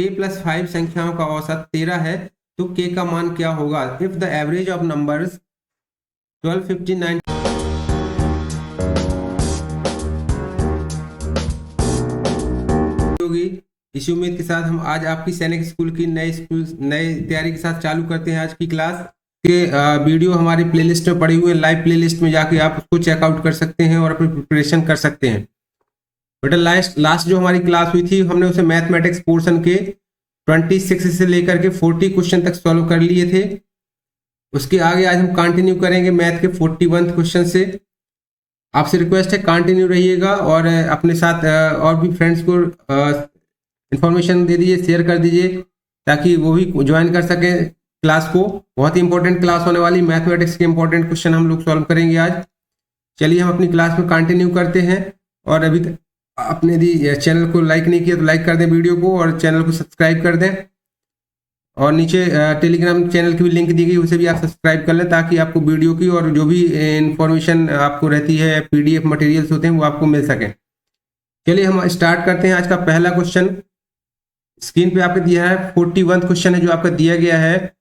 k plus 5 संख्याओं का औसत 13 है तो k का मान क्या होगा? If the average of numbers 12, 15, 9 होगी। इसी उम्मीद के साथ हम आज आपकी सैनिक स्कूल की नए तैयारी के साथ चालू करते हैं आज की क्लास के वीडियो हमारी प्लेलिस्ट में पड़ी हुई है। लाइव प्लेलिस्ट में जाके आप उसको चेकआउट कर सकते हैं और अपनी प्रिपरेशन कर सकते हैं। बेटा लास्ट जो हमारी क्लास हुई थी हमने उसे मैथमेटिक्स पोर्शन के 26 से लेकर के 40 क्वेश्चन तक सॉल्व कर लिए थे। उसके आगे आज हम कंटिन्यू करेंगे मैथ के 41 क्वेश्चन से। आपसे रिक्वेस्ट है कंटिन्यू रहिएगा और अपने साथ और भी फ्रेंड्स को इंफॉर्मेशन दे दीजिए, शेयर कर दीजिए ताकि वो भी ज्वाइन कर सकें क्लास को। बहुत ही इंपॉर्टेंट क्लास होने वाली, मैथमेटिक्स के इंपॉर्टेंट क्वेश्चन हम लोग सॉल्व करेंगे आज। चलिए हम अपनी क्लास में कंटिन्यू करते हैं। और अभी तक आपने यदि चैनल को लाइक नहीं किया तो लाइक कर दें वीडियो को और चैनल को सब्सक्राइब कर दें। और नीचे टेलीग्राम चैनल की भी लिंक दी गई, उसे भी आप सब्सक्राइब कर लें ताकि आपको वीडियो की और जो भी इंफॉर्मेशन आपको रहती है, पीडीएफ मटेरियल्स होते हैं वो आपको मिल सके। चलिए हम स्टार्ट करते हैं। आज का पहला क्वेश्चन स्क्रीन पे आपको दिया है, 41 क्वेश्चन है जो आपका दिया गया है।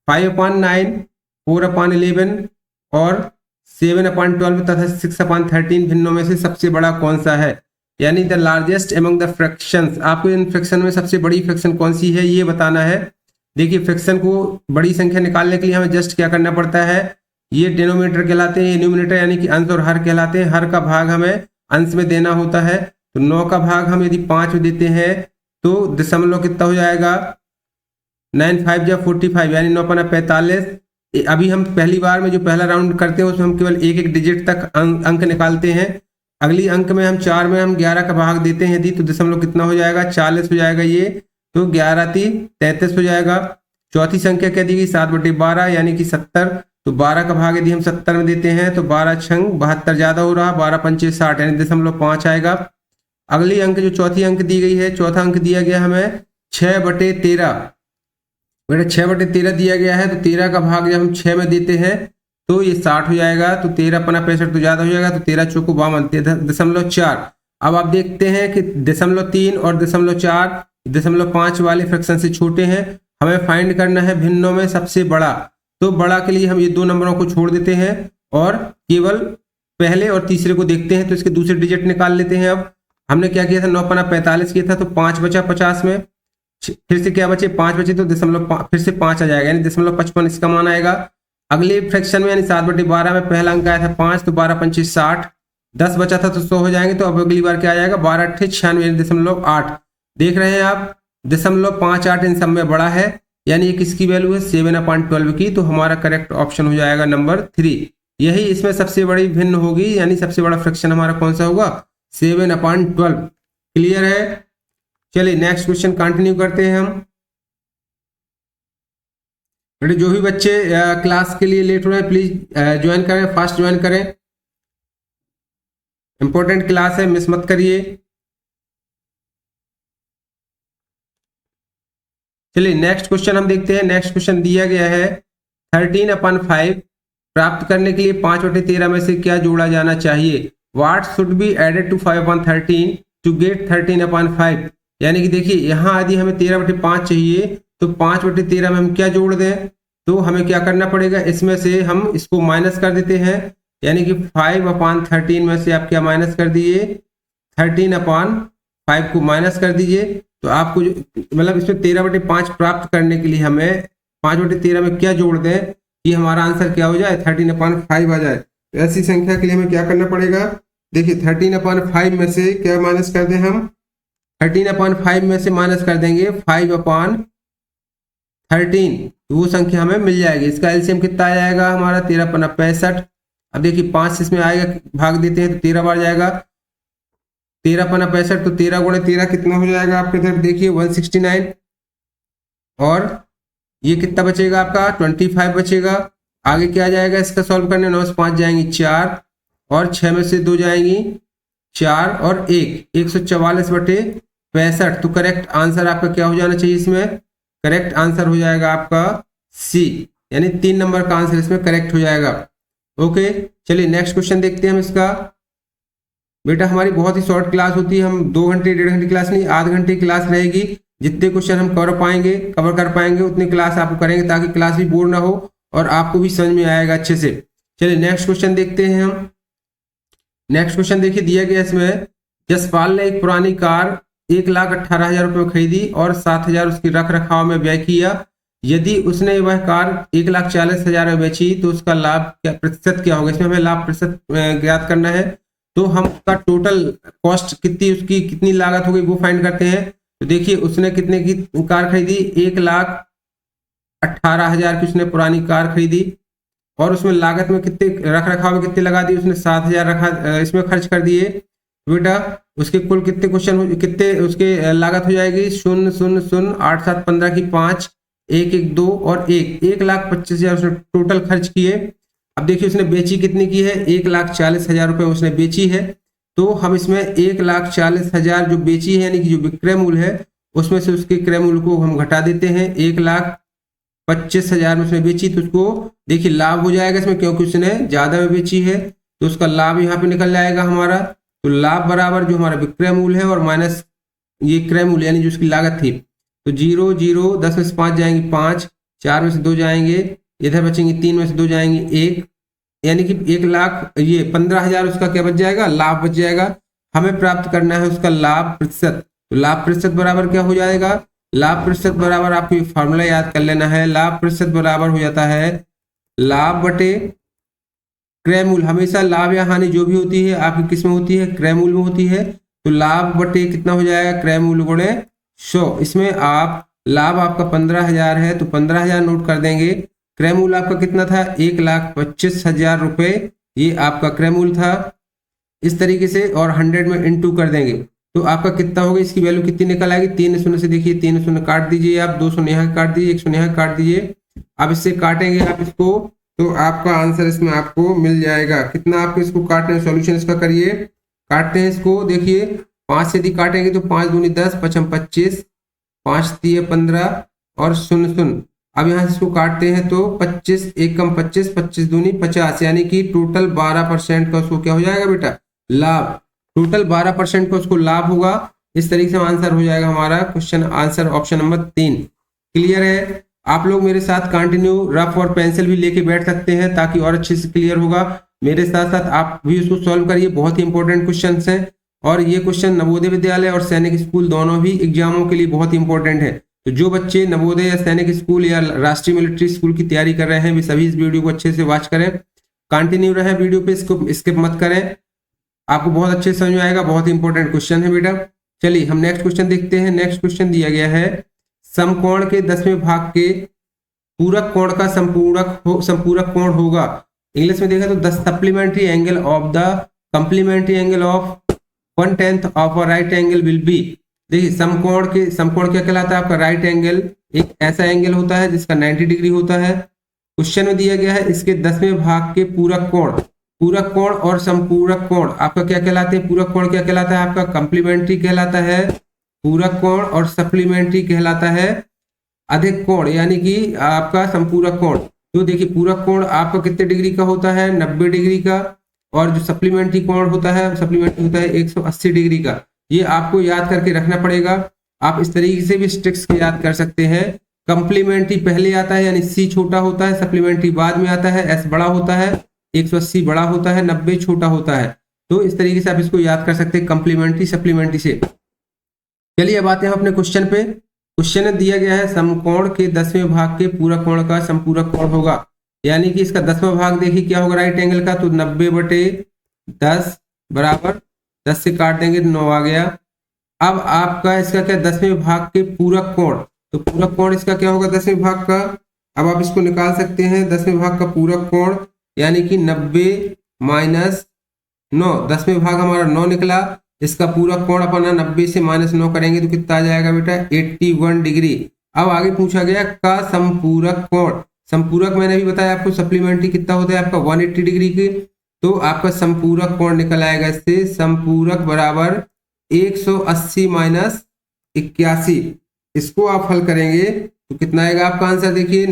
5/9, 4/11 और 7/12 तथा 6/13 भिन्नों में से सबसे बड़ा कौन सा है? यानी the largest among the fractions. आपको इन फ्रैक्शन में सबसे बड़ी फ्रैक्शन कौन सी है ये बताना है। देखिए फ्रैक्शन को बड़ी संख्या निकालने के लिए हमें जस्ट क्या करना पड़ता है, ये डिनोमिनेटर कहलाते हैं, ये न्यूमिनेटर यानी कि अंश और हर कहलाते हैं। हर का भाग हमें अंश में देना होता है। तो 9 का भाग हम यदि 5 में देते हैं तो दशमलव कितना हो जाएगा, 9 5 या 45 यानी 9×45। अभी हम पहली बार में जो पहला राउंड करते हैं उसमें हम केवल एक एक डिजिट तक अंक निकालते हैं। अगली अंक में हम 4 में हम 11 का भाग देते हैं यदि तो दशमलव कितना हो जाएगा, 40 हो जाएगा ये। तो 11×3 33 हो जाएगा। चौथी संख्या क्या दी गई, 7/12 यानी कि 70। तो 12 का भाग यदि हम 70 में देते हैं तो 12×6 72 ज्यादा हो रहा, 12×5 60 यानी 0.5 आएगा। अगली अंक जो चौथी अंक दी गई है, चौथा अंक दिया गया हमें 6/13। बेटा 6/13 दिया गया है तो 13 का भाग जब हम 6 में देते हैं तो ये 60 हो जाएगा। तो 13×65 तो ज्यादा हो जाएगा, तो 13×4 0.4। अब आप देखते हैं कि 0.3 और 0.4 0.5 वाले फ्रैक्शन से छोटे हैं। हमें फाइंड करना है भिन्नों में सबसे बड़ा। तो बड़ा के लिए हम ये दो नंबरों को छोड़ देते हैं और केवल पहले और तीसरे को देखते हैं। तो इसके दूसरे डिजिट निकाल लेते हैं। अब हमने क्या किया था, 9×45 किया था तो 5 बचा 50 में। फिर से क्या बचे, 5 बचे तो फिर से 5 आ जाएगा यानी 0.55 इसका मान आएगा। अगले फ्रैक्शन में यानी 7/12 में पहला अंक आया था 5 तो 12×5 60, 10 बचा था तो 100 हो जाएंगे। तो अब अगली बार क्या आ जाएगा, 12×8 96 यानी 0.8। देख रहे हैं आप 0.58 इन सब में बड़ा है यानी ये किसकी वैल्यू है, 7/12 की। तो हमारा करेक्ट ऑप्शन हो जाएगा नंबर 3। यही इसमें सबसे बड़ी भिन्न होगी यानी सबसे बड़ा फ्रैक्शन हमारा कौन सा होगा, 7/12। क्लियर है। चलिए नेक्स्ट क्वेश्चन कंटिन्यू करते हैं हम। बेटे जो भी बच्चे क्लास के लिए लेट हो रहे हैं प्लीज ज्वाइन करें, फास्ट ज्वाइन करें। इंपॉर्टेंट क्लास है, मिस मत करिए। चलिए नेक्स्ट क्वेश्चन हम देखते हैं। नेक्स्ट क्वेश्चन दिया गया है 13/5 प्राप्त करने के लिए 5/13 में से क्या जोड़ा जाना चाहिए। What should be added to 5/13 to get 13/5। यानी कि देखिए यहाँ यदि हमें 13/5 चाहिए तो 5/13 में हम क्या जोड़ दें, तो हमें क्या करना पड़ेगा, इसमें से हम इसको माइनस कर देते हैं यानी कि 5/13 में से आप क्या माइनस कर दिए, 13/5 को माइनस कर दीजिए। तो आपको मतलब इसमें 13/5 प्राप्त करने के लिए हमें 5/13 में क्या जोड़ दें कि हमारा आंसर क्या हो जाए, 13/5 आ जाए। तो ऐसी संख्या के लिए हमें क्या करना पड़ेगा, देखिए 13/5 में से क्या माइनस कर दें हम, 13/5 में से माइनस कर देंगे 5/13 तो वो संख्या हमें मिल जाएगी। इसका एलसीएम कितना आ जाएगा हमारा, 13×65। अब देखिए 5 इसमें आएगा, भाग देते हैं तो 13 बार जाएगा। 13×65 तो 13×13 कितना हो जाएगा आपके इधर देखिए 169। और ये कितना बचेगा आपका 25 बचेगा। आगे क्या जाएगा इसका सॉल्व करने, 9 से 5 जाएंगी 4 और 6 में से 2 जाएंगी 4 और 1 144/65। तो करेक्ट आंसर आपका क्या हो जाना चाहिए, इसमें करेक्ट आंसर हो जाएगा आपका सी यानी 3 नंबर का आंसर इसमें करेक्ट हो जाएगा। ओके चलिए नेक्स्ट क्वेश्चन देखते हैं हम इसका। बेटा हमारी बहुत ही शॉर्ट क्लास होती है, हम 2 घंटे 1.5 घंटे क्लास नहीं, आध घंटे की क्लास रहेगी। जितने क्वेश्चन हम कवर कर पाएंगे उतनी क्लास आपको करेंगे, ताकि क्लास भी बोर ना हो और आपको भी समझ में आएगा अच्छे से। चलिए नेक्स्ट क्वेश्चन देखते हैं हम। नेक्स्ट क्वेश्चन देखिए, दिया गया इसमें, जसपाल ने एक पुरानी कार 1,18,000 रुपये में खरीदी और 7,000 उसकी रख रखाव में व्यय किया। यदि उसने वह कार 1,40,000 में बेची तो उसका लाभ क्या प्रतिशत क्या होगा? इसमें हमें लाभ प्रतिशत ज्ञात करना है। तो हम उसका टोटल कॉस्ट कितनी, उसकी कितनी लागत हो गई वो फाइंड करते हैं। तो देखिए उसने कितने की कार खरीदी, 1,18,000 की उसने पुरानी कार खरीदी और उसमें लागत में कितने रख रखाव में कितने लगा दिए, उसने 7,000 रखा इसमें खर्च कर दिए। बेटा उसके कुल कितने क्वेश्चन, कितने उसके लागत हो जाएगी, 0 0 0 8 7 15 की 5 1 1 2 और 1,25,000 उसने टोटल खर्च किए। अब देखिए उसने बेची कितनी की है, 1,40,000 रुपए उसने बेची है। तो हम इसमें 1,40,000 जो बेची है यानी कि जो विक्रय मूल्य है उसमें से उसके क्रय मूल्य को हम घटा देते हैं। 1,25,000 में उसने बेची तो उसको देखिए लाभ हो जाएगा इसमें, क्योंकि उसने ज्यादा में बेची है तो उसका लाभ यहाँ पे निकल जाएगा हमारा। तो लाभ बराबर जो हमारा विक्रय मूल्य है और माइनस ये क्रय मूल्य यानी जो उसकी लागत थी। तो 0 0 10 में से 5 जाएंगे 5, 4 में से 2 जाएंगे, इधर बचेंगे 3 में से 2 जाएंगे 1, यानी कि 1,15,000 उसका क्या बच जाएगा, लाभ बच जाएगा। हमें प्राप्त करना है उसका लाभ प्रतिशत। तो लाभ प्रतिशत बराबर क्या हो जाएगा, लाभ प्रतिशत बराबर आपको ये फॉर्मूला याद कर लेना है। लाभ प्रतिशत बराबर हो जाता है लाभ बटे क्रय मूल्य। हमेशा लाभ या हानि जो भी होती है आपकी किस में होती है, क्रय मूल्य में होती है। तो लाभ बटे कितना हो जाएगा, क्रय मूल्य गुणे 100। इसमें आप लाभ आपका 15,000 है तो 15,000 नोट कर देंगे। क्रय मूल्य आपका कितना था, 1,25,000 रुपए ये आपका क्रय मूल्य था इस तरीके से, और 100 में इंटू कर देंगे तो आपका कितना होगा, इसकी वैल्यू कितनी निकल आएगी, 3 शून्य से देखिए 3 शून्य काट दीजिए आप, 2 शून्य यहाँ काट दीजिए, 1 शून्य यहाँ काट दीजिए। अब इससे काटेंगे आप इसको तो आपका आंसर इसमें आपको मिल जाएगा। कितना आपको इसको काटना है, सॉल्यूशन इसका करिए। काटते हैं इसको, देखिए 5 से यदि काटेंगे तो 5 दूनी 10, 5 25, 5 3 15 और 0 0। अब यहाँ से इसको काटते हैं तो 25 1 कम 25, 25 दूनी 50, यानी कि टोटल 12% का उसको क्या हो जाएगा बेटा, लाभ। टोटल 12% का उसको लाभ होगा। इस तरीके से आंसर हो जाएगा हमारा question answer option number 3। Clear है? आप लोग मेरे साथ कंटिन्यू रफ और पेंसिल भी लेके बैठ सकते हैं ताकि और अच्छे से क्लियर होगा। मेरे साथ साथ आप भी उसको सॉल्व करिए, बहुत ही इंपॉर्टेंट क्वेश्चन हैं और ये क्वेश्चन नवोदय विद्यालय और सैनिक स्कूल दोनों भी एग्जामों के लिए बहुत इंपॉर्टेंट है। तो जो बच्चे नवोदय या सैनिक स्कूल या राष्ट्रीय मिलिट्री स्कूल की तैयारी कर रहे हैं वे सभी इस वीडियो को अच्छे से वॉच करें, कंटिन्यू रहे वीडियो पे, इसको स्किप मत करें, आपको बहुत अच्छे समझ में आएगा। बहुत इंपॉर्टेंट क्वेश्चन है बेटा। चलिए हम नेक्स्ट क्वेश्चन देखते हैं। नेक्स्ट क्वेश्चन दिया गया है, समकोण के 10वें भाग के पूरक कोण का संपूरक कोण होगा। इंग्लिश में देखा तो the supplementary angle of the complementary angle of 1/10 of a right angle will be. देखिए समकोण क्या कहलाता है, आपका राइट एंगल एक ऐसा एंगल होता है जिसका 90 डिग्री होता है। क्वेश्चन में दिया गया है इसके 10वें भाग के पूरक कोण और संपूरक कोण आपका क्या कहलाते हैं, पूरक कोण क्या कहलाता है आपका कंप्लीमेंट्री कहलाता है, पूरक कोण और सप्लीमेंट्री कहलाता है अधिक कोण यानी कि आपका संपूरक कोण। तो देखिए पूरक कोण आपका कितने डिग्री का होता है, 90 डिग्री का, और जो सप्लीमेंट्री कोण होता है 180 डिग्री का। ये आपको याद करके रखना पड़ेगा। आप इस तरीके से भी ट्रिक्स को याद कर सकते हैं। कंप्लीमेंट्री पहले आता है यानी सी छोटा होता है, सप्लीमेंट्री बाद में आता है, एस बड़ा होता है, 180 बड़ा होता है, 90 छोटा होता है। तो इस तरीके से आप इसको याद कर सकते हैं कंप्लीमेंट्री सप्लीमेंट्री से। चलिए अब आते हैं अपने क्वेश्चन पे। क्वेश्चन में दिया गया है समकोण के 10वें भाग के पूरक कोण का संपूरक कोण होगा, यानी कि इसका 10वां भाग देखिए क्या होगा राइट एंगल का, तो 90/10 बराबर 10 से काट देंगे तो 9 आ गया। अब आपका इसका क्या 10वें भाग के पूरक कोण, तो पूरक कोण इसका क्या होगा 10वें भाग का। अब आप इसको निकाल सकते हैं 10वें भाग का पूरक कोण, यानी कि 90 माइनस 9, 10वें भाग हमारा 9 निकला, इसका पूरक कोण अपना 90 से -9 करेंगे तो कितना आ जाएगा बेटा 81 डिग्री। अब आगे पूछा गया का संपूरक कोण, संपूरक मैंने भी बताया आपको सप्लीमेंट्री कितना होता है आपका 180 डिग्री की, तो आपका संपूरक कोण निकल आएगा इससे संपूरक बराबर 180 माइनस 81। इसको आप हल करेंगे तो कितना आएगा आपका आंसर, देखिए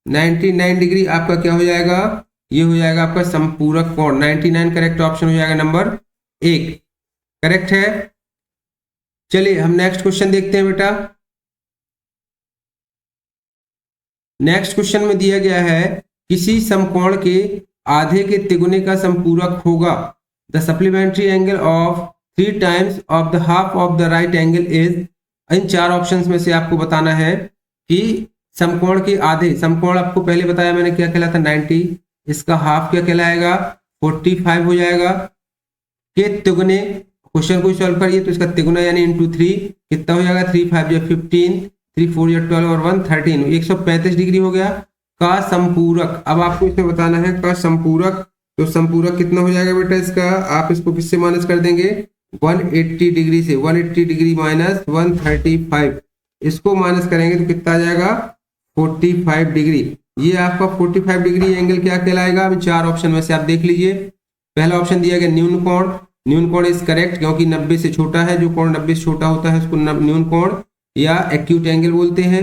99 डिग्री आपका क्या हो जाएगा, ये हो जाएगा आपका संपूरक कोण। 99 करेक्ट ऑप्शन हो जाएगा नंबर 1 करेक्ट है। चलिए हम नेक्स्ट क्वेश्चन देखते हैं बेटा। नेक्स्ट क्वेश्चन में दिया गया है किसी समकोण के आधे के तिगुने का समपूरक होगा। The supplementary angle of 3 times of the half of the right angle is. In 4 options में से आपको बताना है कि समकोण के आधे, समकोण आपको पहले बताया मैंने क्या कहलाता 90, इसका हाफ क्या कहलाएगा 45 हो जाएगा, के तिगुने। क्वेश्चन को सॉल्व करिए तो इसका तिगुना यानी इंटू 3 कितना हो जाएगा 3 5 या 15, 3 4 या 12 और 1 13, 135 डिग्री हो गया। का समपूरक, अब आपको इसमें बताना है का समपूरक, तो समपूरक कितना हो जाएगा बेटा इसका, आप इसको किससे माइनस कर देंगे 180 डिग्री से, 180 डिग्री माइनस 135, इसको माइनस करेंगे तो कितना आ जाएगा 45 डिग्री। ये आपका 45 डिग्री एंगल क्या कहलाएगा। अभी 4 ऑप्शन में से आप देख लीजिए। पहला ऑप्शन दिया गया न्यून कोण, न्यून कोण इज करेक्ट क्योंकि 90 से छोटा है, जो कोण 90 से छोटा होता है उसको न्यून कोण या एक्यूट एंगल बोलते हैं।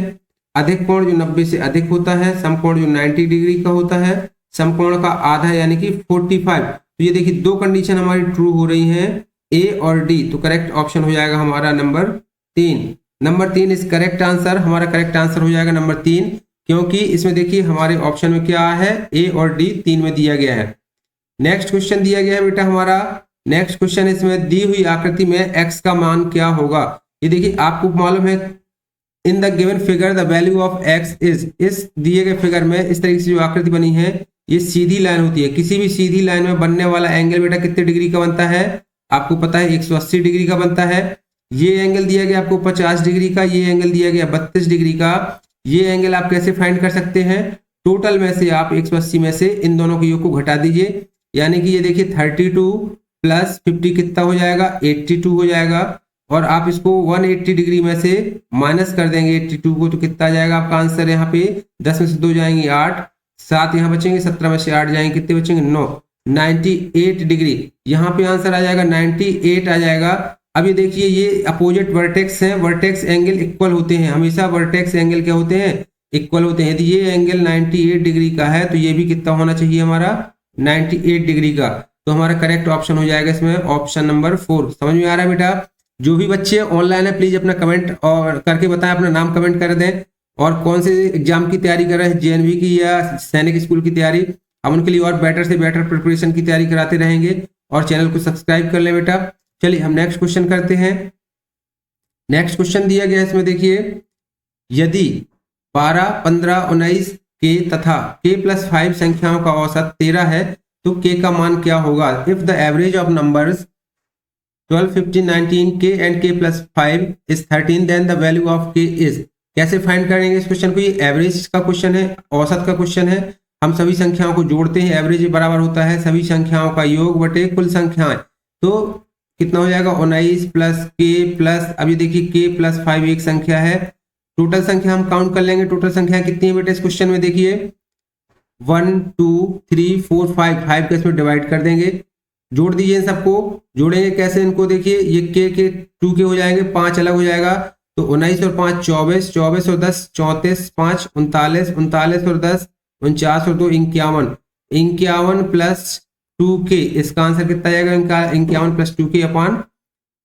अधिक कोण जो 90 से अधिक होता है, समकोण जो 90 डिग्री का होता है, समकोण का आधा यानी कि 45। तो ये देखिए 2 कंडीशन हमारी ट्रू हो रही हैं, ए और डी, तो करेक्ट ऑप्शन हो जाएगा हमारा number 3। Number 3 is correct answer, हमारा करेक्ट आंसर हो जाएगा नंबर 3, क्योंकि इसमें देखिए हमारे ऑप्शन में क्या है ए और डी 3 में दिया गया है। नेक्स्ट क्वेश्चन दिया गया है बेटा हमारा, नेक्स्ट क्वेश्चन इसमें दी हुई आकृति में x का मान क्या होगा। ये देखिए आपको मालूम है in the given figure the value of x is, इस दिए गए फिगर में इस तरीके से जो आकृति बनी है ये सीधी लाइन होती है। किसी भी सीधी लाइन में बनने वाला एंगल बेटा कितने डिग्री का बनता है, आपको पता है 180 डिग्री का बनता है। ये एंगल दिया गया आपको 50 डिग्री का, ये एंगल दिया गया 32 डिग्री का। ये एंगल आप कैसे फाइंड कर सकते हैं, टोटल में से आप 180 में से इन दोनों के योग को घटा दीजिए, यानी कि ये देखिए 32 प्लस 50 कितना हो जाएगा 82 हो जाएगा, और आप इसको 180 डिग्री में से माइनस कर देंगे 82 को, तो कितना आ जाएगा आपका आंसर यहाँ पे 10 में से 2 जाएंगे 8, 7 यहाँ बचेंगे, 17 में से 8 जाएंगे, कितने बचेंगे 9, 98 डिग्री। यहाँ पे आंसर आ जाएगा 98 आ जाएगा। अब ये देखिए ये अपोजिट वर्टेक्स हैं, वर्टेक्स एंगल इक्वल होते हैं, हमेशा वर्टेक्स एंगल क्या होते हैं इक्वल होते हैं। यदि ये एंगल 98 डिग्री का है तो ये भी कितना होना चाहिए हमारा 98 डिग्री का, तो हमारा करेक्ट ऑप्शन हो जाएगा इसमें ऑप्शन नंबर 4। समझ में आ रहा है बेटा। जो भी बच्चे ऑनलाइन है प्लीज अपना कमेंट और करके बताएं, अपना नाम कमेंट कर दें, और कौन से एग्जाम की तैयारी कर रहे हैं, जेएनवी की या सैनिक स्कूल की तैयारी, हम उनके लिए और बेटर से बेटर प्रिपरेशन की तैयारी कराते रहेंगे, और चैनल को सब्सक्राइब कर लें बेटा। चलिए हम नेक्स्ट क्वेश्चन करते हैं। नेक्स्ट क्वेश्चन दिया गया है इसमें देखिए, यदि 12, 15, 19 के तथा k + 5 संख्याओं का औसत 13 है तो k का मान क्या होगा। If the average of numbers 12, 15, 19 k and k + 5 is 13 then the value of k is. कैसे फाइंड करेंगे इस क्वेश्चन को, ये एवरेज का क्वेश्चन है, औसत का क्वेश्चन है। हम सभी संख्याओं को जोड़ते हैं, एवरेज बराबर होता है सभी संख्याओं का योग बटे कुल संख्याएं, तो कितना हो जाएगा 19 प्लस k प्लस, अब ये देखिए k + 5 एक संख्या है, टोटल संख्या हम काउंट कर लेंगे, टोटल संख्या कितनी है बेटे इस क्वेश्चन में देखिए 1 2 3 4 5, 5 के इसमें डिवाइड कर देंगे, जोड़ दीजिए इन सबको। जोड़ेंगे कैसे इनको, देखिए ये के 2 के हो जाएंगे, 5 अलग हो जाएगा, तो 19 और 5 24, 24 और 10 34, 5 39, 39 और 10 49 और 2 51, 51 प्लस 2k, इसका आंसर कितना आएगा इनका 51 प्लस 2k अपॉन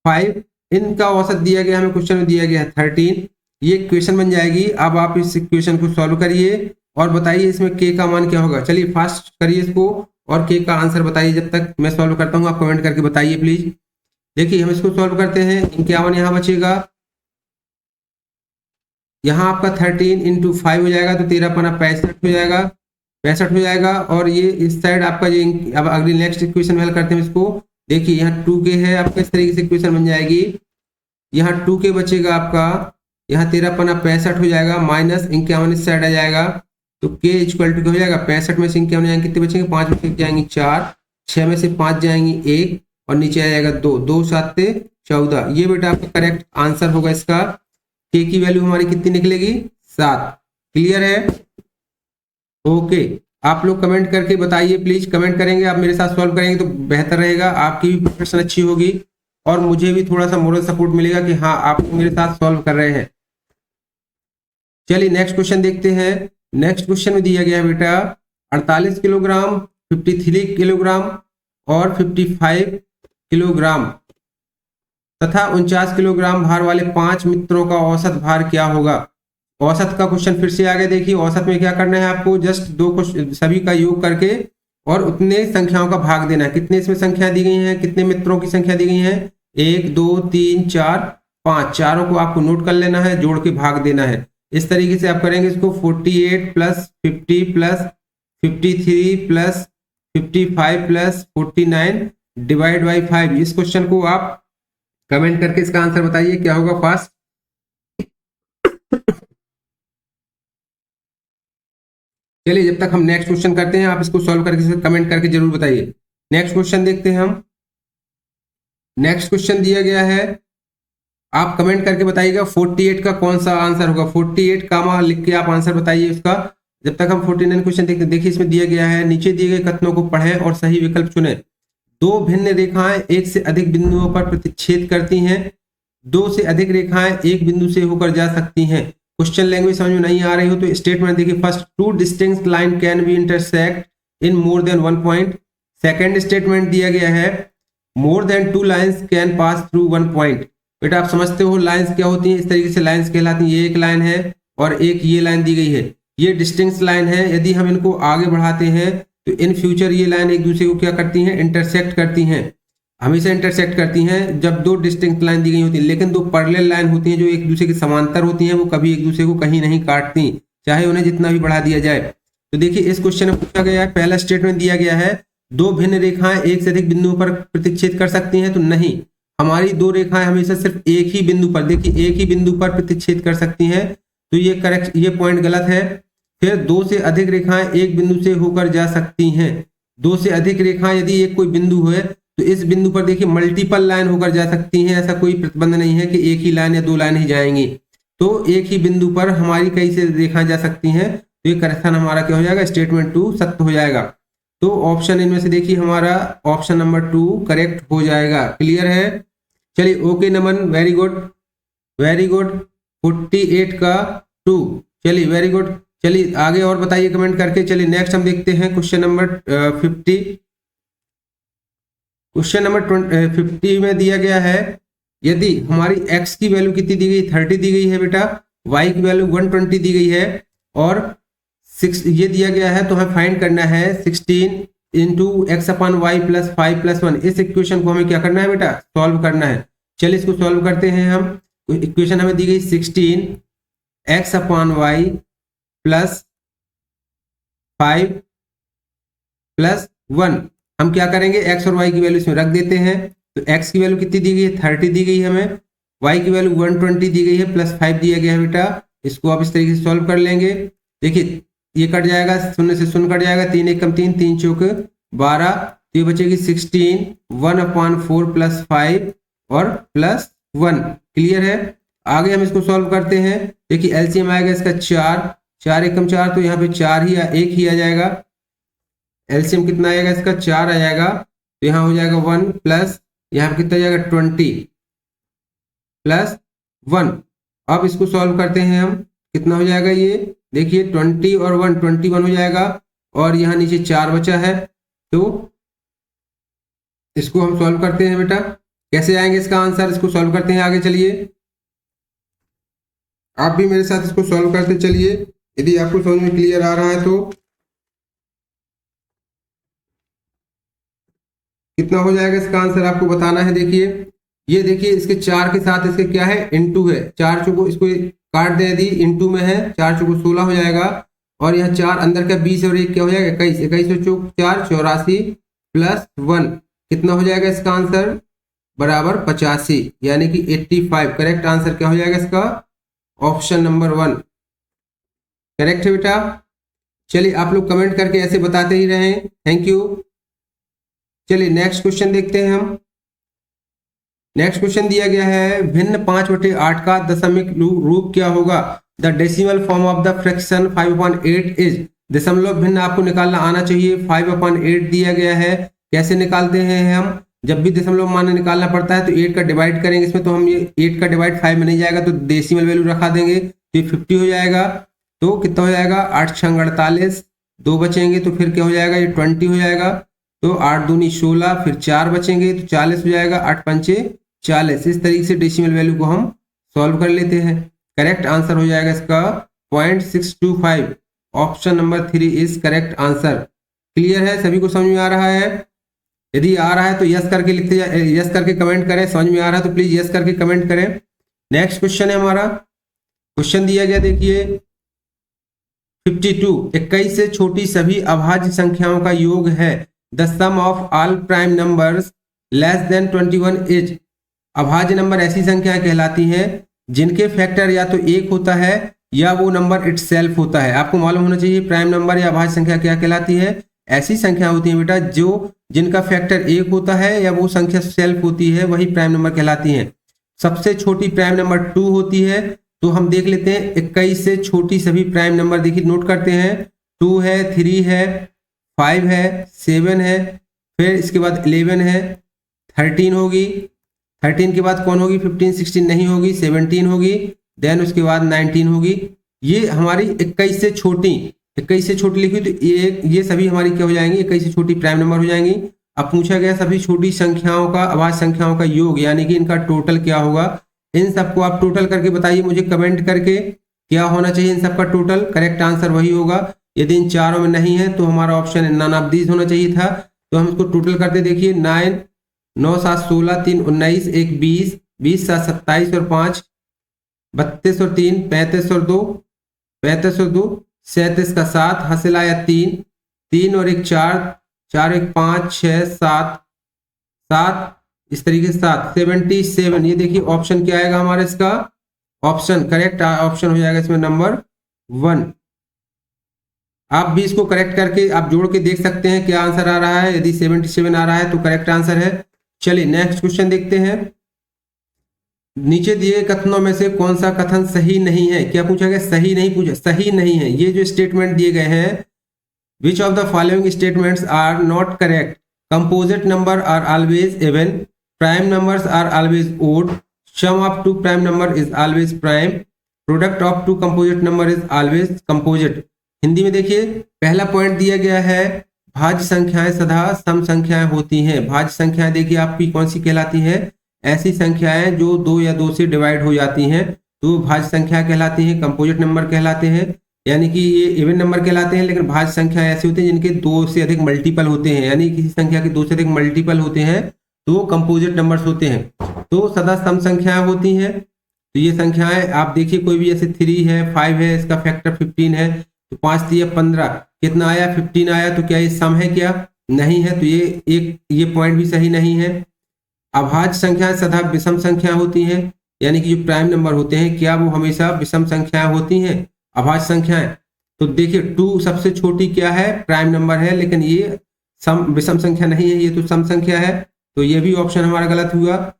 5। इनका औसत दिया गया हमें क्वेश्चन में दिया गया है 13, ये क्वेश्चन बन जाएगी। अब आप इस क्वेश्चन को सॉल्व करिए और बताइए इसमें k का मान क्या होगा। चलिए फास्ट करिए इसको और k का आंसर बताइए, जब तक मैं सॉल्व करता हूं आप कमेंट करके बताइए प्लीज। देखिए हम इसको सॉल्व करते हैं, 51 यहाँ बचेगा, यहाँ आपका 13 इंटू 5 हो जाएगा, तो 13 पना 65 हो जाएगा, 65 हो जाएगा। और ये इस साइड आपका ये, अब अगली नेक्स्ट इक्वेशन हल करते हैं इसको। देखिए यहाँ 2k है आपका, इस तरीके से इक्वेशन बन जाएगी, यहाँ 2k बचेगा आपका, यहाँ 13 पना 65 हो जाएगा, माइनस 51 इस साइड आ जाएगा, तो k इक्वल टू हो जाएगा 65 में से 51 जाएंगे, कितने बचेंगे 5 में से जाएंगे 4, 6 में से 5 जाएंगे 1, और नीचे आ जाएगा 2, 2 7 14। ये बेटा आपका करेक्ट आंसर होगा इसका। k की वैल्यू हमारी कितनी निकलेगी 7। क्लियर है, ओके। आप लोग कमेंट करके बताइए प्लीज, कमेंट करेंगे आप मेरे साथ सॉल्व करेंगे तो बेहतर रहेगा, आपकी भी प्रिपरेशन अच्छी होगी और मुझे भी थोड़ा सा मोरल सपोर्ट मिलेगा कि हाँ आप मेरे साथ सॉल्व कर रहे हैं। चलिए नेक्स्ट क्वेश्चन देखते हैं। नेक्स्ट क्वेश्चन में दिया गया है बेटा 48 किलोग्राम, 53 किलोग्राम और 55 किलोग्राम तथा 49 किलोग्राम भार वाले 5 मित्रों का औसत भार क्या होगा। औसत का क्वेश्चन फिर से आगे देखिए, औसत में क्या करना है आपको, जस्ट दो सभी का योग करके और उतने संख्याओं का भाग देना है। कितने इसमें संख्या दी गई है, कितने मित्रों की संख्या दी गई है, 1 2 3 4 5, चारों को आपको नोट कर लेना है, जोड़ के भाग देना है। इस तरीके से आप करेंगे इसको 48 plus 50 plus 53 plus 55 plus 49 divide by 5। इस क्वेश्चन को आप कमेंट करके इसका आंसर बताइए क्या होगा फास्ट। चलिए जब तक हम नेक्स्ट क्वेश्चन करते हैं, आप इसको सॉल्व करके कमेंट करके जरूर बताइए। नेक्स्ट क्वेश्चन देखते हैं हम। नेक्स्ट क्वेश्चन दिया गया है, आप कमेंट करके बताइएगा 48 का कौन सा आंसर होगा। 48 कामा लिख के आप आंसर बताइए उसका। जब तक हम 49 क्वेश्चन देखते हैं, देखिए इसमें दिया गया है, नीचे दिए गए कथनों को पढ़ें और सही विकल्प चुनें। दो भिन्न रेखाएं एक से अधिक बिंदुओं पर प्रतिच्छेद करती हैं। दो से अधिक रेखाएं एक बिंदु से होकर जा सकती हैं। क्वेश्चन लैंग्वेज समझ में नहीं आ रही हो तो स्टेटमेंट देखिए। First, two distinct line can be intersect in more than one point. Second statement दिया गया है, more than two lines can pass through one point. बेटा आप समझते हो लाइंस क्या होती हैं, इस तरीके से लाइंस कहलाती हैं। ये एक लाइन है और एक ये लाइन दी गई है, ये डिस्टिंक्ट लाइन है। यदि हम इनको आगे बढ़ाते हैं तो इन फ्यूचर ये लाइन एक दूसरे को क्या करती हैं, इंटरसेक्ट करती हैं। हमेशा इंटरसेक्ट करती हैं जब दो डिस्टिंक्ट लाइन दी गई होती है। लेकिन दो पैरेलल लाइन होती हैं जो एक दूसरे के समांतर होती हैं, वो कभी एक दूसरे को कहीं नहीं काटती, चाहे उन्हें जितना भी बढ़ा दिया जाए। तो देखिए इस क्वेश्चन में पूछा गया है, पहला स्टेटमेंट दिया गया है, दो भिन्न रेखाएं एक से अधिक बिंदुओं पर प्रतिच्छेद कर सकती हैं। तो नहीं, हमारी दो रेखाएं हमेशा सिर्फ एक ही बिंदु पर, देखिए एक ही बिंदु पर प्रतिच्छेद कर सकती हैं। तो ये करेक्ट, ये पॉइंट गलत है। फिर दो से अधिक रेखाएं एक बिंदु से होकर जा सकती हैं। दो से अधिक रेखाएं, यदि एक कोई बिंदु है तो इस बिंदु पर देखिए मल्टीपल लाइन होकर जा सकती हैं। ऐसा कोई प्रतिबंध नहीं है कि एक ही लाइन या दो लाइन ही जाएंगी। तो एक ही बिंदु पर हमारी कई से रेखाएं जा सकती हैं। तो ये करेक्शन हमारा क्या हो जाएगा, स्टेटमेंट 2 सत्य हो जाएगा। तो ऑप्शन इनमें से देखिए हमारा ऑप्शन नंबर 2 करेक्ट हो जाएगा। क्लियर है। चलिए ओके नमन, वेरी गुड वेरी गुड। 48 का 2, चलिए वेरी गुड। चलिए आगे और बताइए कमेंट करके। चलिए नेक्स्ट हम देखते हैं क्वेश्चन नंबर 50। क्वेश्चन नंबर 50 में दिया गया है, यदि हमारी x की वैल्यू कितनी दी गई, 30 दी गई है बेटा, y की वैल्यू 120 दी गई है और 6 ये दिया गया है, तो हमें फाइंड करना है 16 into x upon y plus 5 plus 1। इस इक्वेशन को हमें क्या करना है बेटा, सॉल्व करना है। चलिए इसको सॉल्व करते हैं हम। इक्वेशन हमें दी गई 16 x upon y plus 5 plus 1। हम क्या करेंगे, x और y की वैल्यू इसमें रख देते हैं। तो x की वैल्यू कितनी दी गई है, 30 दी गई है हमें, y की वैल्यू 120 दी गई है, प्लस 5 दिया गया है बेटा। इसको आप इस तरीके से सॉल्व कर लेंगे। देखिए ये कट जाएगा, शून्य से शून्य कट जाएगा, 3 1 3, 3 चौक 12, तो ये बचेगी 16 1/4 प्लस 5 और प्लस 1। क्लियर है। आगे हम इसको सॉल्व करते हैं। देखिए एलसीएम आएगा इसका 4, 4 एकम 4, तो यहाँ पे 4 ही एक ही आ जाएगा। एलसीएम कितना आएगा इसका, 4 आ जाएगा। तो यहाँ हो जाएगा 1 प्लस यहाँ पे कितना जाएगा 20 प्लस 1। अब इसको सॉल्व करते हैं हम, कितना हो जाएगा ये, देखिए 20 और 1 21 हो जाएगा और यहाँ नीचे 4 बचा है। तो इसको हम सॉल्व करते हैं बेटा। कैसे आएंगे इसका आंसर, इसको सॉल्व करते हैं आगे। चलिए आप भी मेरे साथ इसको सॉल्व करते चलिए, यदि आपको समझ में क्लियर आ रहा है तो। कितना हो जाएगा इसका आंसर आपको बताना है। देखिए ये देखिए इसके 4 के साथ इसके क्या है, इनटू है, 4 चौको इसको काट दे, यदि इनटू में है 4 चौको 16 हो जाएगा और यहाँ 4 अंदर का 20 और 1 क्या हो जाएगा 21, 21 चौक 4 84 प्लस 1 कितना हो जाएगा इसका आंसर बराबर 85 यानी कि 85। करेक्ट आंसर क्या हो जाएगा इसका, ऑप्शन नंबर 1 करेक्ट है बेटा। चलिए आप लोग कमेंट करके ऐसे बताते ही रहें, थैंक यू। चलिए नेक्स्ट क्वेश्चन देखते हैं हम। नेक्स्ट क्वेश्चन दिया गया है, भिन्न 5/8 का दशमिक रूप क्या होगा। The decimal form of the fraction 5/8 is. दशमलव भिन्न आपको निकालना आना चाहिए। 5/8 दिया गया है, कैसे निकालते हैं हम, जब भी दशमलव मान निकालना पड़ता है तो 8 का डिवाइड करेंगे इसमें, तो हम ये 8 का डिवाइड 5 में नहीं जाएगा तो डेसिमल वैल्यू रखा देंगे, तो 50 हो जाएगा। तो कितना हो जाएगा 8 6 48, 2 बचेंगे तो फिर क्या हो जाएगा ये 20 हो जाएगा। तो 8 दूनी 16, फिर 4 बचेंगे तो 40 हो जाएगा, 8 पंचे 40। इस तरीके से डेसिमल वैल्यू को हम सॉल्व कर लेते हैं। करेक्ट आंसर हो जाएगा इसका 0.625। Option number 3 is correct answer. Clear है, सभी को समझ में आ रहा है? यदि आ रहा है तो यस करके लिखते, यस करके कमेंट करें। समझ में आ रहा है तो प्लीज यस करके कमेंट करें। नेक्स्ट क्वेश्चन है हमारा, क्वेश्चन दिया गया देखिए 52। 21 से छोटी सभी अभाज्य संख्याओं का योग है। The sum of all prime numbers less than 21 is. अभाज्य नंबर ऐसी संख्याएं कहलाती हैं जिनके फैक्टर या तो एक होता है या वो नंबर इटसेल्फ होता है। आपको मालूम होना चाहिए प्राइम नंबर या अभाज्य संख्या क्या कहलाती है। ऐसी संख्या होती है बेटा जो जिनका फैक्टर एक होता है या वो संख्या सेल्फ होती है, वही प्राइम नंबर कहलाती है। सबसे छोटी प्राइम नंबर 2 होती है। तो हम देख लेते हैं 21 से छोटी सभी प्राइम नंबर, देखिए नोट करते हैं। 2 है, 3 है, 5 है, 7 है, फिर इसके बाद 11 है, 13 होगी, 13 के बाद कौन होगी? 15, 16 नहीं होगी, 17 होगी, देन उसके बाद 19 होगी। ये हमारी 21 से छोटी, 21 से छोटी लिखी तो ये सभी हमारी क्या हो जाएंगी? 21 से छोटी प्राइम नंबर हो जाएंगी। अब पूछा गया सभी छोटी संख्याओं का, अभाज्य संख्याओं का योग, यानी कि इनका टोटल क्या होगा। इन सबको आप टोटल करके बताइए मुझे कमेंट करके, क्या होना चाहिए इन सबका टोटल। करेक्ट आंसर वही होगा। यदि इन चारों में नहीं है तो हमारा ऑप्शन नन ऑफ दीज होना चाहिए था। तो हम इसको टोटल करते, देखिए 9, 9 7 16, 3 19, 1 20, 20 7 27 और 5 32 और 3 35 और 2 35 और 2 37 का 7 हासिल आया 3, 3 और 1 4, 4 1 5 6 7 7, इस तरीके से 7 77। ये देखिए ऑप्शन क्या आएगा हमारा इसका। ऑप्शन करेक्ट ऑप्शन हो जाएगा इसमें नंबर 1। आप भी इसको करेक्ट करके आप जोड़ के देख सकते हैं क्या आंसर आ रहा है। यदि 77 आ रहा है तो करेक्ट आंसर है। चलिए नेक्स्ट क्वेश्चन देखते हैं। नीचे दिए कथनों में से कौन सा कथन सही नहीं है? क्या पूछा गया? सही नहीं पूछा, सही नहीं है। ये जो स्टेटमेंट दिए गए हैं, which of the following statements are not correct? Composite number are always even, prime numbers are always odd, sum of two prime number is always prime, product of two composite number is always composite. Hindi में देखिए पहला point दिया गया है भाज्य संख्याएं सदा सम संख्याएं होती हैं। भाज्य संख्याएं देखिए आपकी कौन सी कहलाती हैं? ऐसी संख्याएं जो 2 या 2 से डिवाइड हो जाती हैं तो भाज्य संख्या कहलाती हैं, कंपोजिट नंबर कहलाते हैं। यानी कि ये इवन नंबर कहलाते हैं, लेकिन भाज्य संख्याएं ऐसी होती हैं जिनके 2 से अधिक मल्टीपल होते हैं। यानी किसी संख्या के 2 से अधिक मल्टीपल होते हैं तो वो कंपोजिट नंबर्स होते हैं। तो सदा सम संख्याएं होती हैं। तो ये संख्याएं आप देखिए कोई भी, जैसे 3 है, 5 है, इसका फैक्टर 15 है, तो 5 3 15 कितना आया? 15 आया। तो क्या ये सम है? क्या नहीं है। तो ये पॉइंट भी सही नहीं है। अभाज्य संख्याएं सदा विषम संख्या होती हैं, यानी कि जो प्राइम नंबर होते हैं क्या वो हमेशा विषम संख्याएं होती हैं? अभाज्य संख्याएं। तो देखिए 2 सबसे छोटी क्या है? प्राइम नंबर है, लेकिन ये सम विषम संख्या नहीं है, ये तो सम संख्या है। तो ये भी ऑप्शन हमारा गलत हुआ।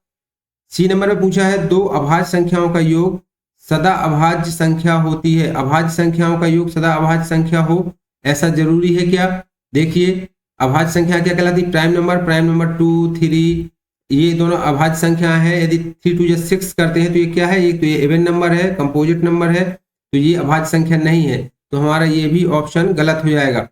सी नंबर में पूछा है 2 अभाज्य संख्याओं का योग सदा अभाज्य संख्या होती है। अभाज्य संख्याओं का योग सदा अभाज्य संख्या हो ऐसा जरूरी है क्या? देखिए अभाज्य संख्या क्या कहलाती है? प्राइम नंबर 2 3 ये दोनों अभाज्य संख्या है। यदि 3 2 6 करते हैं तो ये क्या है? ये तो ये इवन नंबर है, कंपोजिट नंबर है, तो ये अभाज्य संख्या नहीं है। तो हमारा ये भी ऑप्शन गलत हो जाएगा।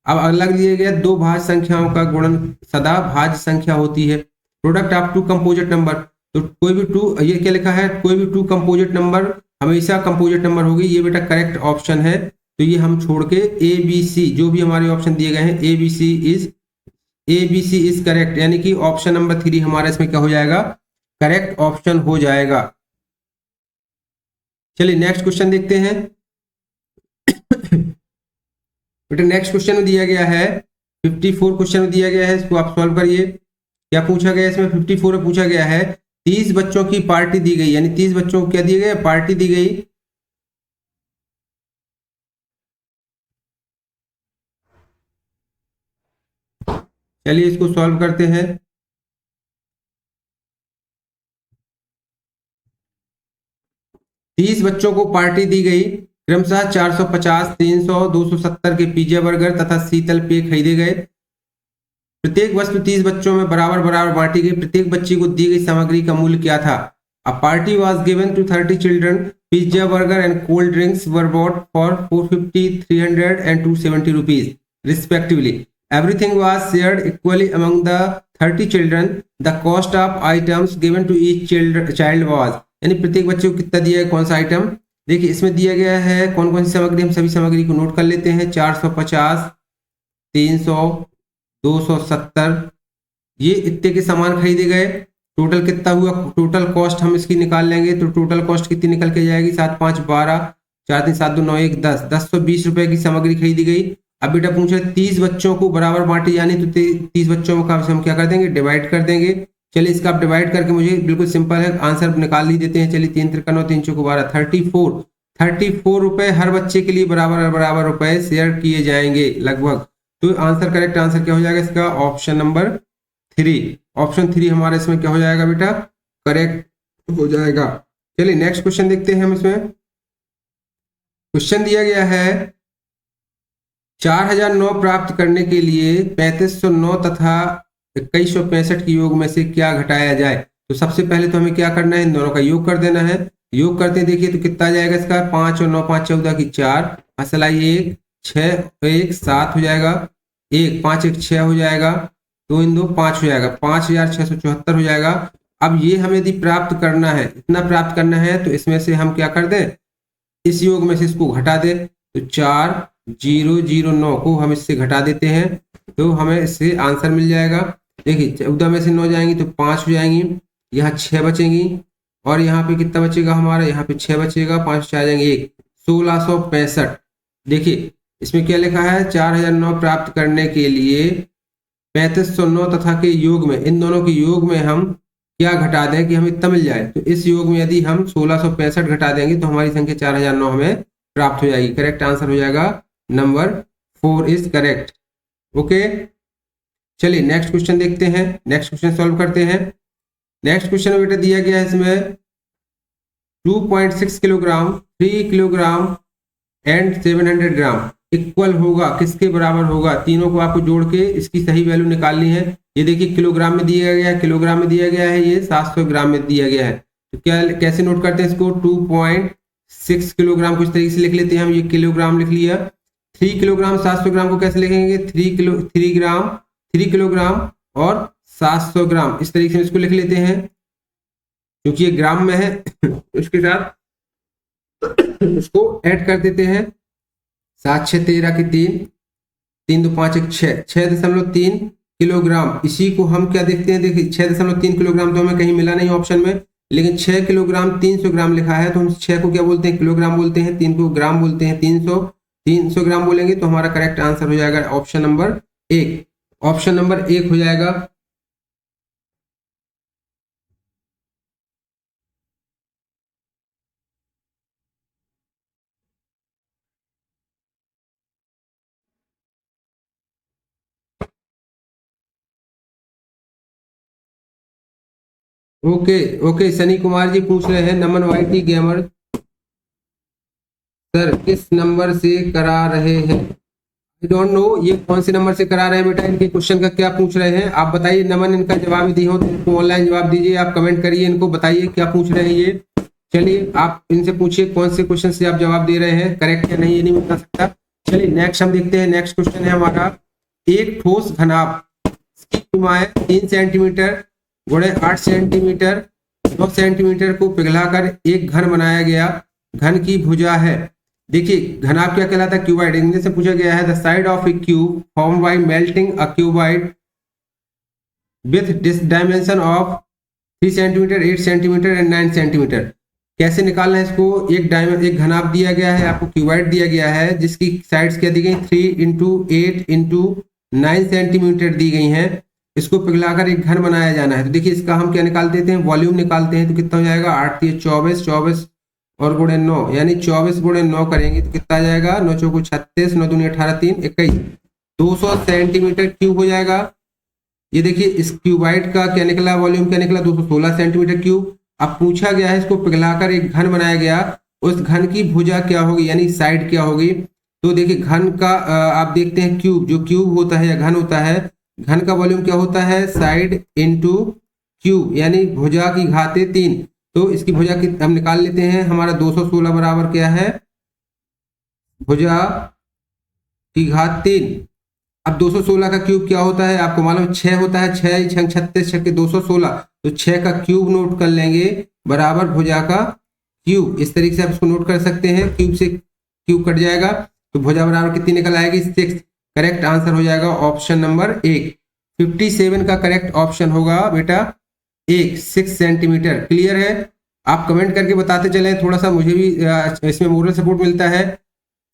अब अगला दिया गया 2 भाज्य संख्याओं का गुणन सदा भाज्य संख्या होती है। प्रोडक्ट ऑफ 2 कंपोजिट नंबर, तो कोई भी 2, ये क्या लिखा है? कोई भी 2 कंपोजिट नंबर हमेशा कंपोजिट नंबर होगी। ये बेटा करेक्ट ऑप्शन है। तो ये हम छोड़ के ABC जो भी हमारे ऑप्शन दिए गए हैं ABC इज करेक्ट, यानी कि ऑप्शन नंबर 3 हमारा इसमें क्या हो जाएगा? करेक्ट ऑप्शन हो जाएगा। चलिए नेक्स्ट क्वेश्चन देखते हैं। बेटा नेक्स्ट क्वेश्चन में दिया गया है 54 क्वेश्चन में दिया गया है, इसको आप सॉल्व करिए। क्या पूछा गया इसमें? 54 में पूछा गया है 30 बच्चों की पार्टी दी गई, यानी 30 बच्चों को क्या दिया गया? पार्टी दी गई। चलिए इसको सॉल्व करते हैं। तीस बच्चों को पार्टी दी गई। क्रमशः 450, 300, 270 के पिज्जा बर्गर तथा शीतल पेय खरीदे गए। प्रत्येक वस्तु 30 बच्चों में बराबर बराबर बांटी गई। प्रत्येक बच्ची को दी गई सामग्री का मूल्य क्या था? A party was given to 30 children. Pizza burger and cold drinks were bought for 450, 300 and 270 rupees respectively. Everything was shared equally among the 30 children. The cost of items given to each child was, यानी प्रत्येक बच्चे को कितना दिया है, कौन सा item. देखिए इसमें दिया गया है कौन कौन सी सामग्री, हम सभी सामग्री को नोट कर लेते हैं। 450, 300, 270, ये इतने के सामान खरीदे गए। टोटल कितना हुआ, टोटल कॉस्ट हम इसकी निकाल लेंगे तो टोटल कॉस्ट कितनी निकल के जाएगी, 7 5 12, 4 3 7 2 9 1 10, 1020 रुपए की सामग्री खरीदी गई। अब बेटा पूछ रहे 30 बच्चों को बराबर बांटे, यानी तो 30 बच्चों का हम क्या कर देंगे, डिवाइड कर देंगे। चलिए इसका आप डिवाइड करके मुझे बिल्कुल सिंपल है आंसर निकाल ही देते हैं। चलिए 3 3 9 3 4 12, 34 रुपए हर बच्चे के लिए बराबर बराबर रुपए शेयर किए जाएंगे लगभग। तो आंसर करेक्ट आंसर क्या हो जाएगा इसका, ऑप्शन नंबर 3। ऑप्शन 3 हमारा इसमें क्या हो जाएगा बेटा, करेक्ट हो जाएगा। चलिए नेक्स्ट क्वेश्चन देखते हैं हम। इसमें क्वेश्चन दिया गया है 4009 प्राप्त करने के लिए 3509 तथा 2165 के योग में से क्या घटाया जाए। तो सबसे पहले तो हमें क्या करना है, इन दोनों का योग कर देना है। योग करते हैं, देखिए तो कितना आ जाएगा इसका, 5 और 9 5 14 की 4, असलाई 1 6 1 7 हो जाएगा, 1 5 1 6 हो जाएगा, 2 इन 2 5 हो जाएगा, 5674 हो जाएगा। अब ये हमें यदि प्राप्त करना है, इतना प्राप्त करना है तो इसमें से हम क्या कर दें, इस योग में से इसको घटा दें। तो 4009 को हम इससे घटा देते हैं तो हमें इससे आंसर मिल जाएगा। देखिए 14 में से 9 जाएंगी तो 5 हो जाएंगी, यहाँ 6 बचेंगी और यहाँ पे कितना बचेगा हमारा, यहाँ पे 6 बचेगा, 5 4 जाएंगे 1, 1665। देखिए इसमें क्या लिखा है, 4009 प्राप्त करने के लिए 3509 तथा के योग में, इन दोनों के योग में हम क्या घटा दें कि हमें इतना मिल जाए। तो इस योग में यदि हम 1665 घटा देंगे तो हमारी संख्या 4009 हमें प्राप्त हो जाएगी। करेक्ट आंसर हो जाएगा नंबर 4 इज करेक्ट। ओके चलिए नेक्स्ट क्वेश्चन देखते हैं, नेक्स्ट क्वेश्चन सॉल्व करते हैं। नेक्स्ट क्वेश्चन बेटा दिया गया है इसमें 2.6 kilogram, 3 kilogram and 700 gram equal होगा, किसके बराबर होगा। तीनों को आपको जोड़ के इसकी सही वैल्यू निकालनी है। ये देखिए किलोग्राम में दिया गया है, किलोग्राम में दिया गया है, ये 700 ग्राम में दिया गया है। तो क्या कैसे नोट करते हैं इसको, 2.6 किलोग्राम कुछ तरीके से लिख लेते हैं हम, ये किलोग्राम लिख लिया। 3 किलोग्राम 700 ग्राम को कैसे लिखेंगे, 3 किलोग्राम और 700 ग्राम, इस तरीके से इसको लिख लेते हैं क्योंकि ये ग्राम में है। उसके साथ इसको ऐड कर देते हैं, 7 6 13 की 3, 3 2 5 1 6, 6.3 किलोग्राम। इसी को हम क्या देखते हैं, देखिए 6.3 किलोग्राम तो हमें कहीं मिला नहीं ऑप्शन में, लेकिन 6 किलोग्राम 300 ग्राम लिखा है तो हम 6 को क्या बोलते हैं, किलोग्राम बोलते हैं, 3 को ग्राम बोलते हैं, 300 ग्राम बोलेंगे तो हमारा करेक्ट आंसर हो जाएगा ऑप्शन नंबर 1। ऑप्शन नंबर 1 हो जाएगा। ओके ओके सनी कुमार जी पूछ रहे हैं, नमन वाईटी गेमर सर किस नंबर से करा रहे हैं। आई डोंट नो ये कौन से नंबर से करा रहे हैं बेटा, इनके क्वेश्चन का क्या पूछ रहे हैं आप बताइए। नमन इनका जवाब दी हो तो इनको ऑनलाइन जवाब दीजिए, आप कमेंट करिए, इनको बताइए क्या पूछ रहे हैं ये। चलिए आप इनसे पूछिए कौन से क्वेश्चन से आप जवाब दे रहे हैं, करेक्ट या नहीं ये नहीं बता सकता। चलिए नेक्स्ट हम देखते हैं। नेक्स्ट क्वेश्चन है हमारा, एक ठोस घनाभ इसकी सीमाएं 3 सेंटीमीटर गुणे 8 सेंटीमीटर 9 सेंटीमीटर को पिघलाकर एक घन बनाया गया, घन की भुजा है। देखिए घनाभ क्या कहलाता है, क्यूबाइड। इंग्लिश से पूछा गया है the side of A cube form by melting a cuboid with this dimension of 3 centimetre 8 centimetre and 9 centimetre. कैसे निकालना है इसको, एक घनाभ दिया गया है आपको, क्यूबाइड दिया गया है जिसकी साइड्स क्या दी गई, 3 इंटू 8 इंटू 9 सेंटीमीटर दी गई हैं। इसको पिघलाकर एक घन बनाया जाना है। तो देखिए इसका हम क्या निकाल देते हैं, वॉल्यूम निकालते हैं। तो कितना हो जाएगा, 8 3 24 24 और गुणे 9, यानी 24 गुणे 9 करेंगे तो कितना आ जाएगा, 9 चौको 36 9 दूनी 18 3 21, 200 सेंटीमीटर क्यूब हो जाएगा। ये देखिए इस क्यूबाइड का क्या निकला, वॉल्यूम क्या निकला, 216 सेंटीमीटर क्यूब। अब पूछा गया है इसको पिघलाकर एक घन बनाया गया, उस घन की भुजा क्या होगी, यानी साइड क्या होगी। तो देखिए घन का आप देखते हैं क्यूब, जो क्यूब होता है या घन होता है, घन का वॉल्यूम क्या होता है, साइड इंटू क्यूब, यानी भुजा की घाते 3। तो इसकी भुजा की हम निकाल लेते हैं, हमारा 216 बराबर क्या है, भुजा की घात 3 अब 216 का क्यूब क्या होता है आपको मालूम, 6 होता है, 6 6 36 6 के 216, तो 6 का क्यूब नोट कर लेंगे बराबर भुजा का क्यूब। इस तरीके से आप इसको नोट कर सकते हैं, क्यूब से क्यूब कट जाएगा तो भुजा बराबर कितनी निकल आएगी 6। करेक्ट आंसर हो जाएगा ऑप्शन नंबर 1। 57 का करेक्ट ऑप्शन होगा बेटा 1, 6 सेंटीमीटर। क्लियर है? आप कमेंट करके बताते चलें, थोड़ा सा मुझे भी इसमें मोरल सपोर्ट मिलता है।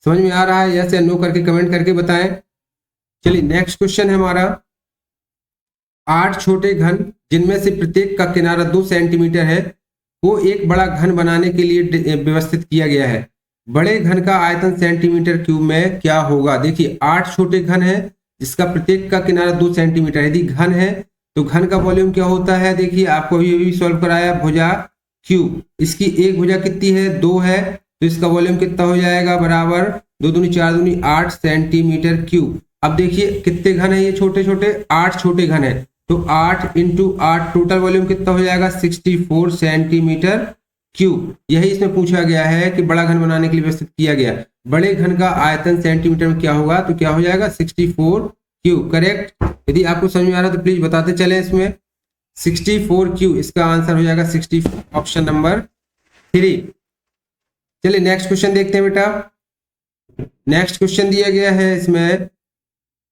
समझ में आ रहा है? यस या नो करके कमेंट करके बताएं। चलिए नेक्स्ट क्वेश्चन है हमारा, 8 छोटे घन जिनमें से प्रत्येक का किनारा 2 सेंटीमीटर है को एक बड़ा घन बनाने के लिए व्यवस्थित किया गया है। बड़े घन का आयतन सेंटीमीटर क्यूब में क्या होगा? देखिए 8 छोटे घन है जिसका प्रत्येक का किनारा 2 सेंटीमीटर, यदि घन है तो घन का वॉल्यूम क्या होता है? देखिए आपको अभी सॉल्व कराया, भुजा क्यूब। इसकी एक भुजा कितनी है? 2 है, तो इसका वॉल्यूम कितना हो जाएगा? बराबर 2 दूनी 4 दूनी 8 सेंटीमीटर क्यूब। अब देखिए कितने घन है ये छोटे छोटे, 8 छोटे घन है, तो 8 इंटू 8 टोटल वॉल्यूम कितना हो जाएगा? 64 सेंटीमीटर क्यूब। यही इसमें पूछा गया है कि बड़ा घन बनाने के लिए व्यवस्थित किया गया। बड़े घन का आयतन सेंटीमीटर में क्या होगा? तो क्या हो जाएगा? 64 क्यूब। करेक्ट? यदि आपको समझ में आ रहा है तो प्लीज बताते चले। इसमें 64 क्यूब, इसका आंसर हो जाएगा 64, ऑप्शन नंबर 3। चलिए नेक्स्ट क्वेश्चन देखते हैं बेटा। नेक्स्ट क्वेश्चन दिया गया है इसमें,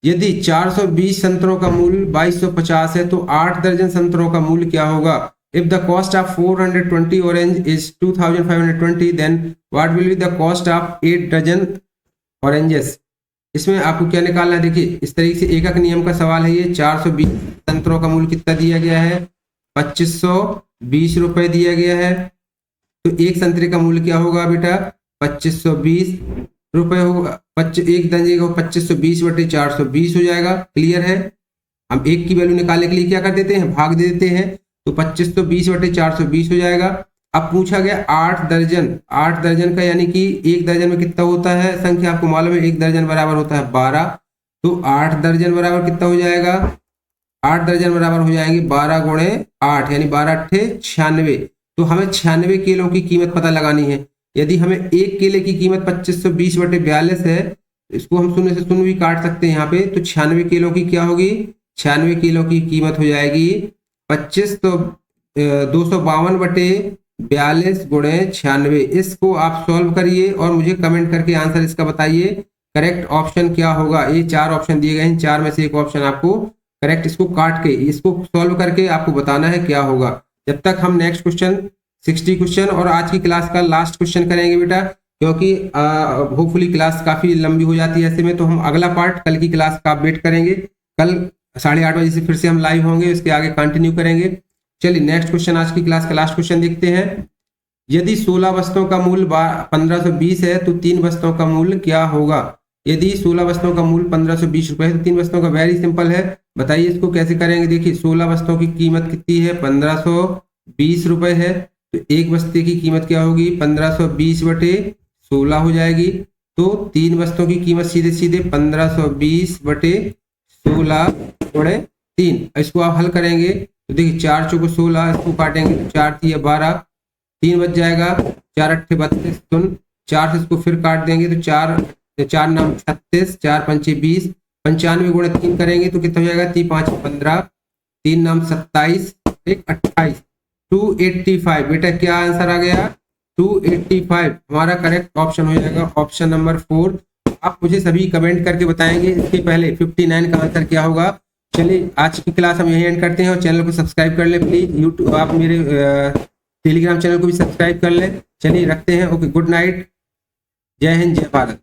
यदि 420 संतरों का मूल्य 2250 है तो 8 दर्जन संतरों का मूल्य क्या होगा? If the cost of 420 orange is 2520, then what will be the cost of 8 dozen oranges? इसमें आपको क्या निकालना है? देखिए इस तरीके से एकक नियम का सवाल है ये। 420 संतरों का मूल्य कितना दिया गया है? 2520 रुपए दिया गया है, तो एक संतरे का मूल्य क्या होगा बेटा? 2520 रुपए होगा। एक दर्जन का 2520 बटे 420 हो जाएगा। क्लियर है? हम एक की वैल्यू निकालने के लिए क्या कर देते हैं? भाग दे देते हैं, तो 2520 बटे 420 हो जाएगा। अब पूछा गया 8 दर्जन, 8 दर्जन का यानी कि एक दर्जन में कितना होता है संख्या? आपको मालूम है एक दर्जन बराबर होता है 12, तो 8 दर्जन बराबर कितना हो जाएगा? 8 दर्जन बराबर हो जाएंगे 12 गुणे 8 यानी 12 अट्ठे 96। तो हमें 96 किलो की कीमत पता लगानी है। यदि हमें एक केले की कीमत 2520 बटे 42 है, इसको हम शून्य से शून्य भी काट सकते हैं यहाँ पे, तो 96 किलो की क्या होगी? 96 किलो की कीमत हो जाएगी 25, तो 252 बटे 42 गुणे 96। इसको आप सॉल्व करिए और मुझे कमेंट करके आंसर इसका बताइए करेक्ट ऑप्शन क्या होगा। ये 4 ऑप्शन दिए गए हैं, 4 में से एक ऑप्शन आपको करेक्ट, इसको काट के इसको सॉल्व करके आपको बताना है क्या होगा। जब तक हम नेक्स्ट क्वेश्चन 60 क्वेश्चन और आज की क्लास का लास्ट क्वेश्चन करेंगे बेटा, क्योंकि होपफुली क्लास काफी लंबी हो जाती है ऐसे में, तो हम अगला पार्ट कल की क्लास का वेट करेंगे। कल 8:30 बजे से फिर से हम लाइव होंगे, इसके आगे कंटिन्यू करेंगे। चलिए नेक्स्ट क्वेश्चन, आज की क्लास का लास्ट क्वेश्चन देखते हैं। यदि 16 वस्तुओं का मूल्य 1520 है तो 3 वस्तुओं का मूल्य क्या होगा? यदि 16 वस्तुओं का मूल्य 1520 रुपए है तो 3 वस्तुओं का, वेरी सिंपल है, बताइए इसको कैसे करेंगे। देखिए 16 वस्तुओं की कीमत कितनी है? 1520 रुपए है, तो एक वस्तु की कीमत क्या होगी? 1520 बटे 16 हो जाएगी। तो 3 वस्तुओं की कीमत सीधे सीधे 1520 बटे 16 गुणे 3। इसको आप हल करेंगे तो देखिए 4 चौको 16, इसको काटेंगे 4 3 12, 3 बच जाएगा, 4 अट्ठे 32, 4 से इसको फिर काट देंगे तो 4 नाम 36, 4 पंचे 20, 95 गुणे 3 करेंगे तो कितना हो जाएगा? 3 5 15, 3 नाम 27, 1 28, 285। बेटा क्या आंसर आ गया? 285 हमारा करेक्ट ऑप्शन हो जाएगा, ऑप्शन नंबर 4। आप मुझे सभी कमेंट करके बताएंगे इसके पहले 59 का आंसर क्या होगा। चलिए आज की क्लास हम यही एंड करते हैं और चैनल को सब्सक्राइब कर लें प्लीज। यूट्यूब आप मेरे टेलीग्राम चैनल को भी सब्सक्राइब कर लें। चलिए रखते हैं, ओके, गुड नाइट, जय हिंद, जय भारत।